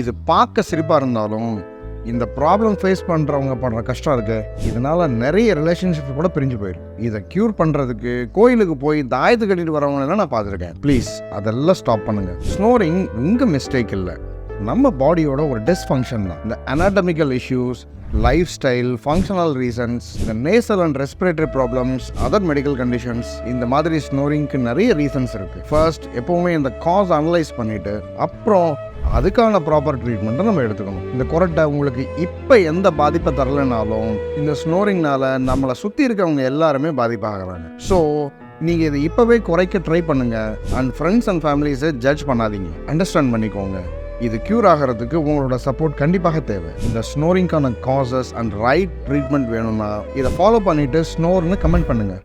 இது பார்க்க சிரிப்பாக இருந்தாலும் இந்த ப்ராப்ளம் ஃபேஸ் பண்ணுறவங்க படுற கஷ்டம் இருக்குது. இதனால் நிறைய ரிலேஷன்ஷிப் கூட பிரிஞ்சு போயிடும். இதை க்யூர் பண்ணுறதுக்கு கோயிலுக்கு போய் தாயத்து கட்டிட்டு வரவங்களெல்லாம் நான் பார்த்துருக்கேன். ப்ளீஸ் அதெல்லாம் ஸ்டாப் பண்ணுங்கள். ஸ்னோரிங் உங்கள் மிஸ்டேக் இல்லை, நம்ம பாடியோட ஒரு டிஸ்ஃபங்க்ஷன் தான். இந்த anatomical issues, life style, functional reasons, இந்த nasal and respiratory problems, other medical conditions, இந்த மாதிரி ஸ்னோரிங்க்கு நிறைய ரீசன்ஸ் இருக்குது. ஃபர்ஸ்ட் எப்போவுமே இந்த காஸ் அனலைஸ் பண்ணிவிட்டு அப்புறம் அதுக்கான ப்ராப்பர் ட்ரீட்மெண்ட்டை நம்ம எடுத்துக்கணும். இந்த கொரட்டை உங்களுக்கு இப்போ எந்த பாதிப்பை தரலைனாலும் இந்த ஸ்னோரிங்னால நம்மளை சுற்றி இருக்கவங்க எல்லாருமே பாதிப்பாகிறாங்க. ஸோ நீங்கள் இதை இப்போவே குறைக்க ட்ரை பண்ணுங்கள். அண்ட் ஃப்ரெண்ட்ஸ் அண்ட் ஃபேமிலிஸை ஜட்ஜ் பண்ணாதீங்க, அண்டர்ஸ்டாண்ட் பண்ணிக்கோங்க. இது க்யூர் ஆகிறதுக்கு உங்களோட சப்போர்ட் கண்டிப்பாக தேவை. இந்த ஸ்னோரிங்கான காசஸ் அண்ட் ரைட் ட்ரீட்மெண்ட் வேணும்னா இதை ஃபாலோ பண்ணிவிட்டு ஸ்னோர்னு கமெண்ட் பண்ணுங்கள்.